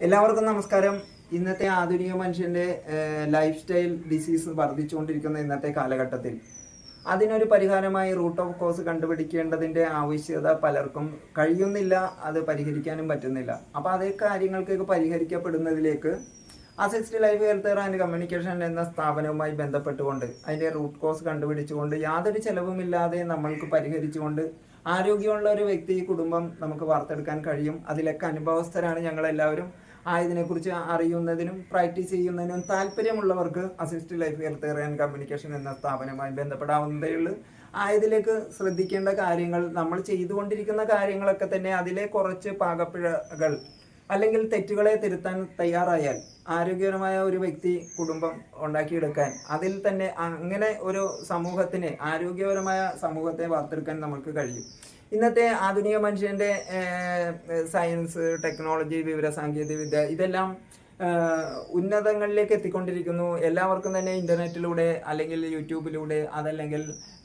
എല്ലാവർക്കും നമസ്കാരം. ഇന്നത്തെ ആധുനിക മനുഷ്യൻ്റെ ലൈഫ് സ്റ്റൈൽ ഡിസീസ് വർദ്ധിച്ചുകൊണ്ടിരിക്കുന്ന ഇന്നത്തെ കാലഘട്ടത്തിൽ അതിനൊരു പരിഹാരമായി റൂട്ട് ഓഫ് കോസ് കണ്ടുപിടിക്കേണ്ടതിൻ്റെ ആവശ്യകത പലർക്കും കഴിയുന്നില്ല, അത് പരിഹരിക്കാനും പറ്റുന്നില്ല. അപ്പോൾ അതേ കാര്യങ്ങൾക്കൊക്കെ പരിഹരിക്കപ്പെടുന്നതിലേക്ക് assist life health and communication എന്ന സ്ഥാപനവുമായി ബന്ധപ്പെട്ടുകൊണ്ട് അതിൻ്റെ റൂട്ട് കോസ് കണ്ടുപിടിച്ചുകൊണ്ട് യാതൊരു ചെലവുമില്ലാതെ നമ്മൾക്ക് പരിഹരിച്ചുകൊണ്ട് ആരോഗ്യമുള്ള ഒരു വ്യക്തി കുടുംബം നമുക്ക് വാർത്തെടുക്കാൻ കഴിയും. അതിലൊക്കെ അനുഭവസ്ഥരാണ് ഞങ്ങളെല്ലാവരും. ആയതിനെക്കുറിച്ച് അറിയുന്നതിനും പ്രാക്ടീസ് ചെയ്യുന്നതിനും താല്പര്യമുള്ളവർക്ക് assist life health and communication എന്ന സ്ഥാപനവുമായി ബന്ധപ്പെടാവുന്നതേ ഉള്ളൂ. ആയതിലേക്ക് ശ്രദ്ധിക്കേണ്ട കാര്യങ്ങൾ, നമ്മൾ ചെയ്തുകൊണ്ടിരിക്കുന്ന കാര്യങ്ങളൊക്കെ തന്നെ അതിലെ കുറച്ച് പാകപ്പിഴകൾ അല്ലെങ്കിൽ തെറ്റുകളെ തിരുത്താൻ തയ്യാറായാൽ ആരോഗ്യകരമായ ഒരു വ്യക്തി കുടുംബം ഉണ്ടാക്കിയെടുക്കാൻ, അതിൽ തന്നെ അങ്ങനെ ഒരു സമൂഹത്തിന് ആരോഗ്യപരമായ സമൂഹത്തെ വാർത്തെടുക്കാൻ നമുക്ക് കഴിയും. ഇന്നത്തെ ആധുനിക മനുഷ്യൻ്റെ സയൻസ്, ടെക്നോളജി, വിവരസാങ്കേതിക വിദ്യ ഇതെല്ലാം ഉന്നതങ്ങളിലേക്ക് എത്തിക്കൊണ്ടിരിക്കുന്നു. എല്ലാവർക്കും തന്നെ ഇൻ്റർനെറ്റിലൂടെ അല്ലെങ്കിൽ യൂട്യൂബിലൂടെ, അതല്ലെങ്കിൽ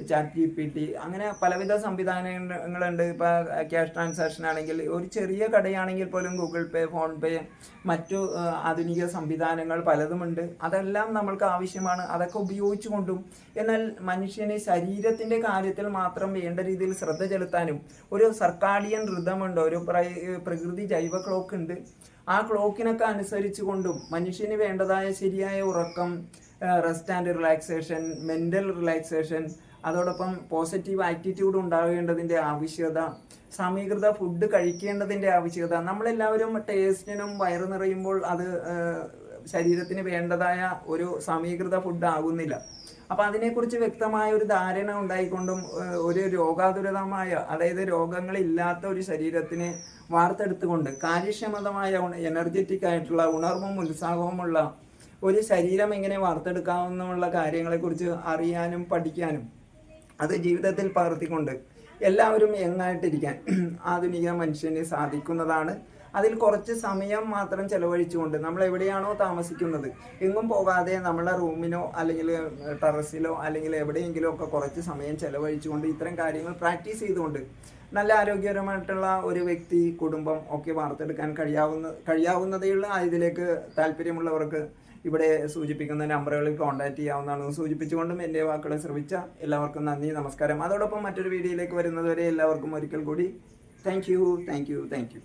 ചാറ്റ് GPT, അങ്ങനെ പലവിധ സംവിധാനങ്ങളുണ്ട്. ഇപ്പോൾ ക്യാഷ് ട്രാൻസാക്ഷൻ ആണെങ്കിൽ, ഒരു ചെറിയ കടയാണെങ്കിൽ പോലും ഗൂഗിൾ പേ, ഫോൺ പേ, മറ്റു ആധുനിക സംവിധാനങ്ങൾ പലതുമുണ്ട്. അതെല്ലാം നമ്മൾക്ക് ആവശ്യമാണ്. അതൊക്കെ ഉപയോഗിച്ചുകൊണ്ടും എന്നാൽ മനുഷ്യന് ശരീരത്തിൻ്റെ കാര്യത്തിൽ മാത്രം വേണ്ട രീതിയിൽ ശ്രദ്ധ ചെലുത്താനും ഒരു സർക്കാഡിയൻ റിതമുണ്ട്, ഒരു പ്രകൃതി ജൈവ ക്ലോക്ക് ഉണ്ട്. ആ ക്ലോക്കിനൊക്കെ അനുസരിച്ച് കൊണ്ടും മനുഷ്യന് വേണ്ടതായ ശരിയായ ഉറക്കം, rest and relaxation, mental relaxation, അതോടൊപ്പം പോസിറ്റീവ് ആറ്റിറ്റ്യൂഡ് ഉണ്ടാകേണ്ടതിൻ്റെ ആവശ്യകത, സമീകൃത ഫുഡ് കഴിക്കേണ്ടതിൻ്റെ ആവശ്യകത. നമ്മളെല്ലാവരും ടേസ്റ്റിനും വയറ് നിറയുമ്പോൾ അത് ശരീരത്തിന് വേണ്ടതായ ഒരു സമീകൃത ഫുഡ് ആകുന്നില്ല. അപ്പം അതിനെക്കുറിച്ച് വ്യക്തമായ ഒരു ധാരണ ഉണ്ടായിക്കൊണ്ടും ഒരു രോഗാതുരതമായ, അതായത് രോഗങ്ങളില്ലാത്ത ഒരു ശരീരത്തിനെ വാർത്തെടുത്തുകൊണ്ട് കാര്യക്ഷമതമായ എനർജറ്റിക് ആയിട്ടുള്ള ഉണർവും ഉത്സാഹവുമുള്ള ഒരു ശരീരം എങ്ങനെ വാർത്തെടുക്കാവുന്നുള്ള കാര്യങ്ങളെക്കുറിച്ച് അറിയാനും പഠിക്കാനും അത് ജീവിതത്തിൽ പകർത്തിക്കൊണ്ട് എല്ലാവരും യങ്ങായിട്ടിരിക്കാൻ ആധുനിക മനുഷ്യന് സാധിക്കുന്നതാണ്. അതിൽ കുറച്ച് സമയം മാത്രം ചെലവഴിച്ചുകൊണ്ട് നമ്മൾ എവിടെയാണോ താമസിക്കുന്നത് എങ്ങും പോകാതെ നമ്മളെ റൂമിനോ അല്ലെങ്കിൽ ടെറസിലോ അല്ലെങ്കിൽ എവിടെയെങ്കിലും ഒക്കെ കുറച്ച് സമയം ചെലവഴിച്ചുകൊണ്ട് ഇത്തരം കാര്യങ്ങൾ പ്രാക്ടീസ് ചെയ്തുകൊണ്ട് നല്ല ആരോഗ്യപരമായിട്ടുള്ള ഒരു വ്യക്തി കുടുംബം ഒക്കെ വാർത്തെടുക്കാൻ കഴിയാവുന്നതേയുള്ള. ഇതിലേക്ക് താല്പര്യമുള്ളവർക്ക് ഇവിടെ സൂചിപ്പിക്കുന്ന നമ്പറുകളിൽ കോൺടാക്ട് ചെയ്യാവുന്നതാണ്. സൂചിപ്പിച്ചുകൊണ്ടും എൻ്റെ വാക്കുകളെ ശ്രമിച്ച എല്ലാവർക്കും നന്ദി, നമസ്കാരം. അതോടൊപ്പം മറ്റൊരു വീഡിയോയിലേക്ക് വരുന്നതുവരെ എല്ലാവർക്കും ഒരിക്കൽ കൂടി താങ്ക് യു.